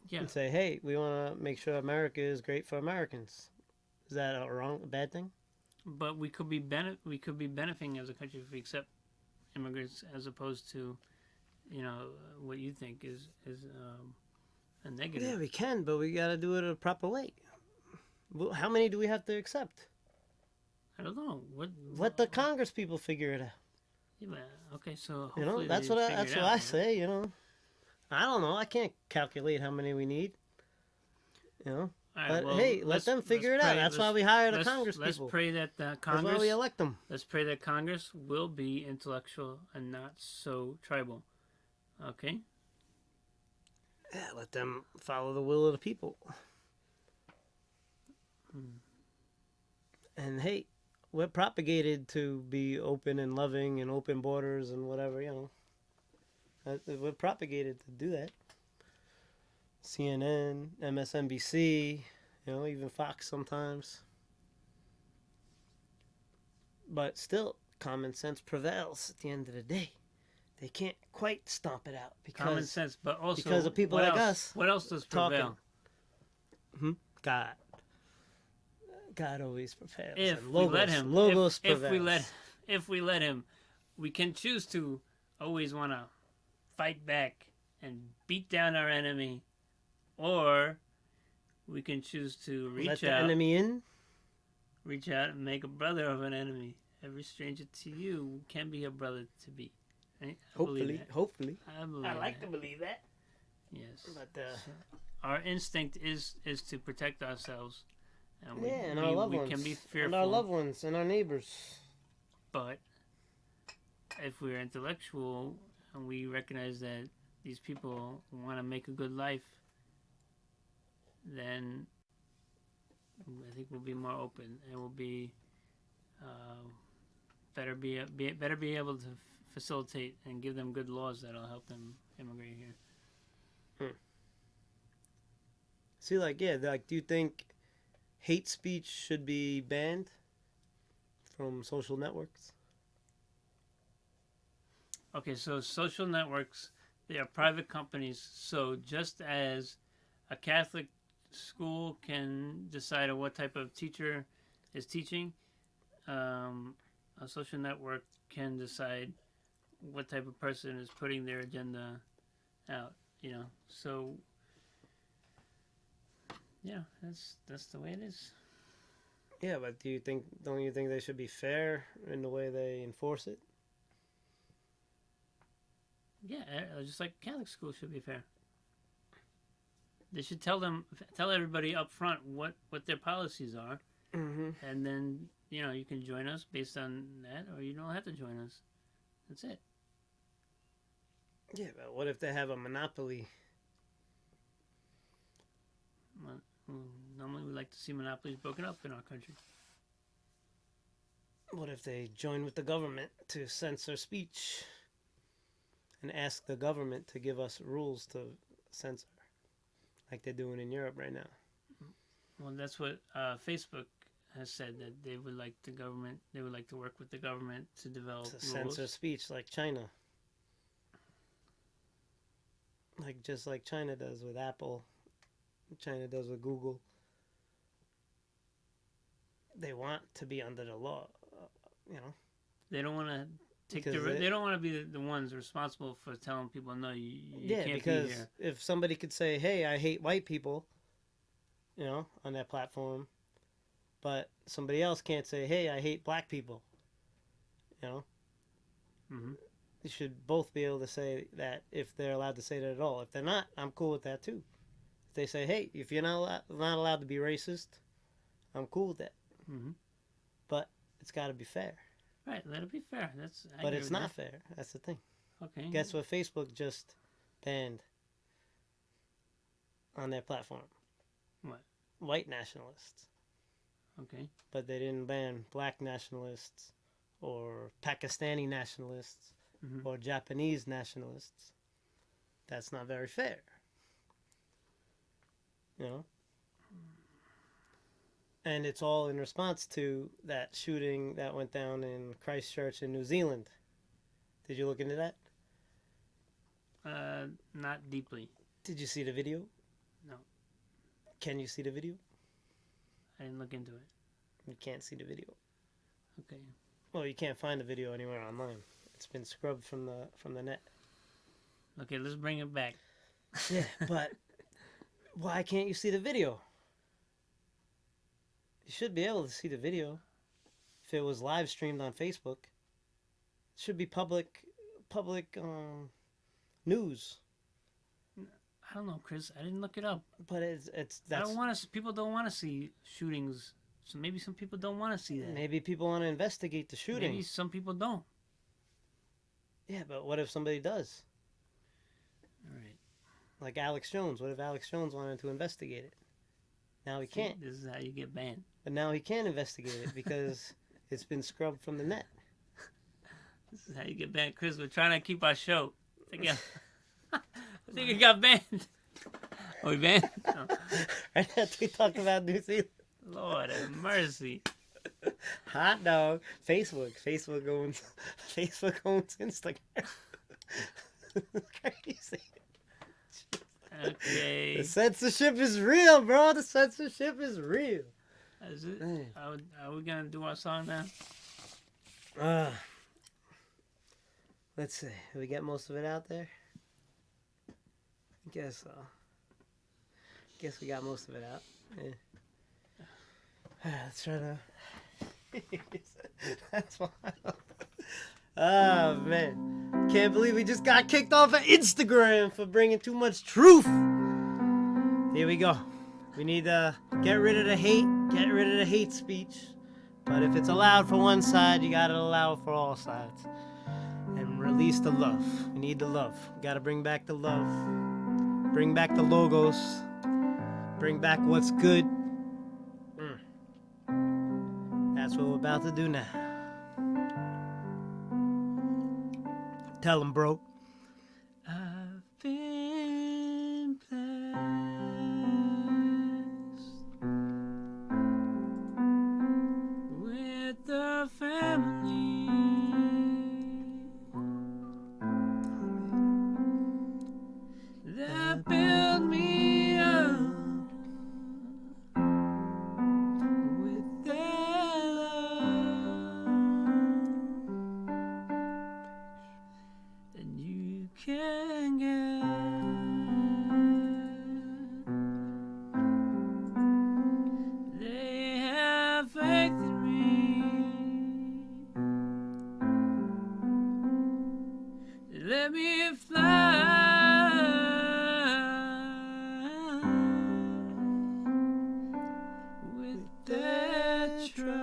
Yeah. And say, hey, we want to make sure America is great for Americans. Is that a bad thing? But we could be benefiting as a country if we accept immigrants, as opposed to, what you think is a negative. Yeah, we can, but we got to do it a proper way. Well, how many do we have to accept? I don't know. Let the Congress people figure it out. Yeah, okay, so hopefully that's what I say. I don't know. I can't calculate how many we need. Right, but well, hey, let them figure it out. That's why we hire the Congress people. Let's pray that Congress. That's why we elect them. Let's pray that Congress will be intellectual and not so tribal. Okay. Yeah, let them follow the will of the people. And hey, we're propagated to be open and loving and open borders and whatever, We're propagated to do that. CNN, MSNBC, even Fox sometimes. But still, common sense prevails at the end of the day. They can't quite stomp it out because common sense, but also because of people like us. What else does prevail? God. God always prevails. If we let him, Logos prevails. If we let him, we can choose to always want to fight back and beat down our enemy, or we can choose to reach out and make a brother of an enemy. Every stranger to you can be a brother to be. Right? Hopefully. I like to believe that. Yes. But our instinct is to protect ourselves. And our loved ones. We can be fearful. And our loved ones and our neighbors. But if we're intellectual and we recognize that these people want to make a good life, then I think we'll be more open and we'll be better be able to facilitate and give them good laws that'll help them immigrate here. See, do you think hate speech should be banned from social networks? Okay, so social networks, they are private companies. So just as a Catholic school can decide on what type of teacher is teaching, a social network can decide what type of person is putting their agenda out. So yeah, that's the way it is. Yeah, but don't you think they should be fair in the way they enforce it? Yeah, just like Catholic school should be fair. They should tell everybody up front what their policies are, and then you can join us based on that, or you don't have to join us. That's it. Yeah, but what if they have a monopoly? Well, normally we like to see monopolies broken up in our country. What if they join with the government to censor speech and ask the government to give us rules to censor, like they're doing in Europe right now? Well, that's what Facebook has said that they would like to work with the government to develop To rules. censor speech like China. Just like China does with Apple, China does with Google. They want to be under the law, They don't want to take Because they don't want to be the ones responsible for telling people no, you Yeah, can't because be here. if somebody could say, "Hey, I hate white people," on their platform, but somebody else can't say, "Hey, I hate black people," Mm-hmm. they should both be able to say that if they're allowed to say that at all. If they're not, I'm cool with that too. If they say, "Hey, if you're not allowed to be racist," I'm cool with that. Mm-hmm. But it's got to be fair. Right, let it be fair. But it's not fair. That's the thing. Okay. Guess what? Facebook just banned on their platform. What? White nationalists. Okay. But they didn't ban black nationalists or Pakistani nationalists or Japanese nationalists. That's not very fair. And it's all in response to that shooting that went down in Christchurch in New Zealand. Did you look into that? Not deeply. Did you see the video? No. Can you see the video? I didn't look into it. You can't see the video. Okay. Well, you can't find the video anywhere online. It's been scrubbed from the net. Okay, let's bring it back. Yeah, but why can't you see the video? You should be able to see the video if it was live streamed on Facebook. It should be public news. I don't know, Chris. I didn't look it up. But People don't want to see shootings. So maybe some people don't want to see that. Maybe people want to investigate the shooting. Maybe some people don't. Yeah, but what if somebody does? All right. Like Alex Jones. What if Alex Jones wanted to investigate it? Now he can't. This is how you get banned. But now he can't investigate it because it's been scrubbed from the net. This is how you get banned, Chris. We're trying to keep our show together. I think it got banned. Are we banned? No. Right after we talked about New Zealand. Lord have mercy. Hot dog. Facebook owns Instagram. Crazy. Okay. The censorship is real, bro. The censorship is real. Is it? Are we gonna do our song now? Let's see. Did we get most of it out there? I guess so. Guess we got most of it out. Yeah. Let's try to. That's wild. Oh man, can't believe we just got kicked off of Instagram for bringing too much truth. Here we go. We need to get rid of the hate, get rid of the hate speech. But if it's allowed for one side, you gotta allow it for all sides. And release the love. We need the love. We gotta bring back the love. Bring back the logos. Bring back what's good. That's what we're about to do now. Tell him, bro. I've been blessed with the family that built me up with their love, and you can get. They have faith in me. Let me fly with their trust.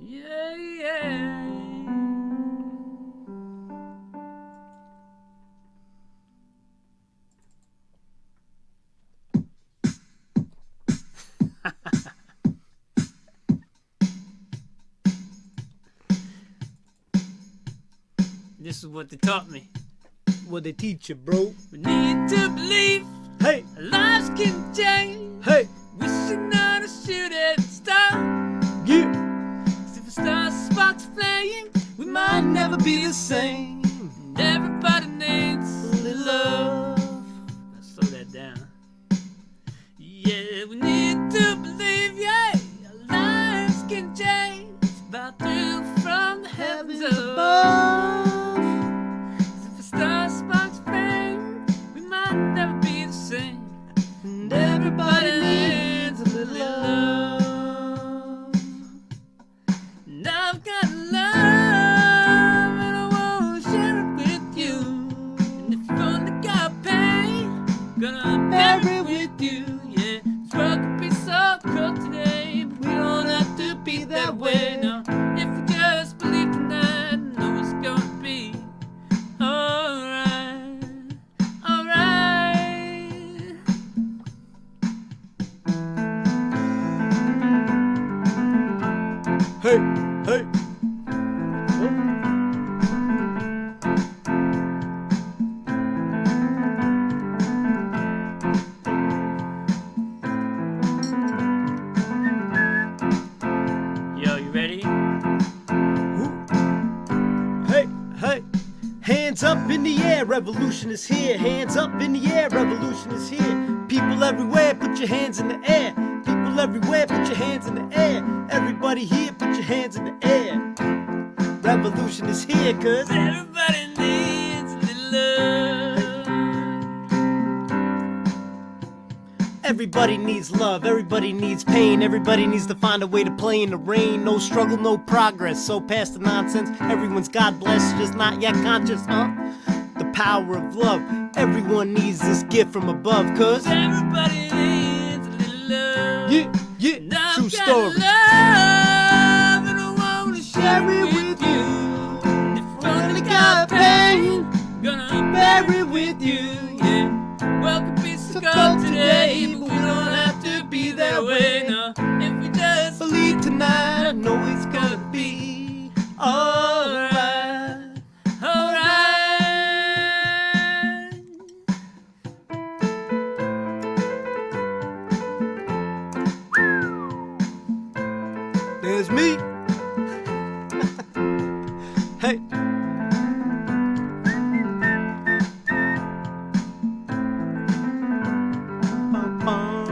Yeah, yeah. This is what they taught me. What they teach you, bro? We need to believe Hey, Lives can change. hey, Wishing on a shooting star. yeah. 'Cause if a star sparks flame, we Might might never be the same. And everybody needs a little love. Let's slow that down. Yeah, we need to believe, yeah, our lives can change. About through from the heavens above. 'Cause if a star sparks flame, we might never be the same. And everybody needs a little love. And I've got love, and I wanna share it with you. And if you only got pain, gonna bury it with you. Yeah, this world could be so cruel today, but we don't have to be that way. No, if we just believe tonight, know it's gonna be alright, alright. Hey, hey. Yo, you ready? Hey, hey. Hands up in the air, revolution is here. Hands up in the air, revolution is here. People everywhere, put your hands in the air. People everywhere, put your hands in the air. Everybody here, put your hands in the air. Revolution is here, cuz Everybody needs a little love. everybody needs love, everybody needs pain, everybody needs to find a way to play in the rain. No struggle, no progress, so past the nonsense. Everyone's God blessed, just not yet conscious, huh? The power of love, everyone needs this gift from above, cuz Everybody needs a little love. yeah, yeah, And I've true got story. love, and I wanna share it with you. And if you only got pain, gonna bear it with you. Yeah, well, could be so cold today, but we don't have to be that way. No, if we just Believe tonight, I know it's gonna be alright. alright. There's me. Hey. Bum, bum.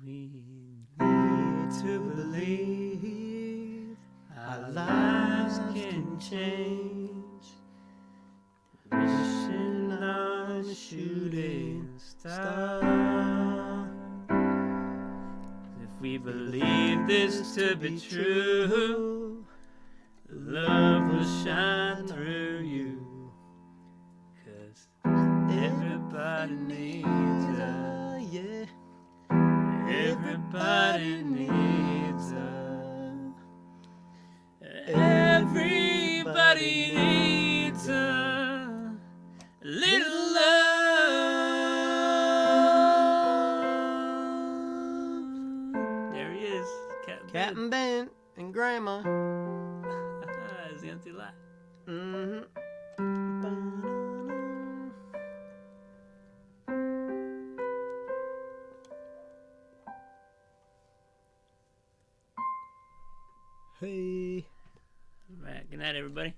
We Need to believe our lives can change. Wishing on a shooting star. If we believe this to be true, love will shine through you. 'Cause everybody needs a, yeah. everybody needs a, everybody needs a little love. There he is, Captain Ben and Grandma. It's the empty lot. Mm-hmm. Hey. All right, good night, everybody.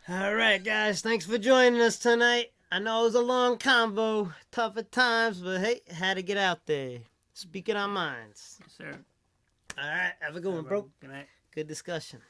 All right, guys. Thanks for joining us tonight. I know it was a long convo, tough at times, but hey, had to get out there. Speaking our minds. Yes, sir. All right, have a good one, bro. Good night. Good discussion.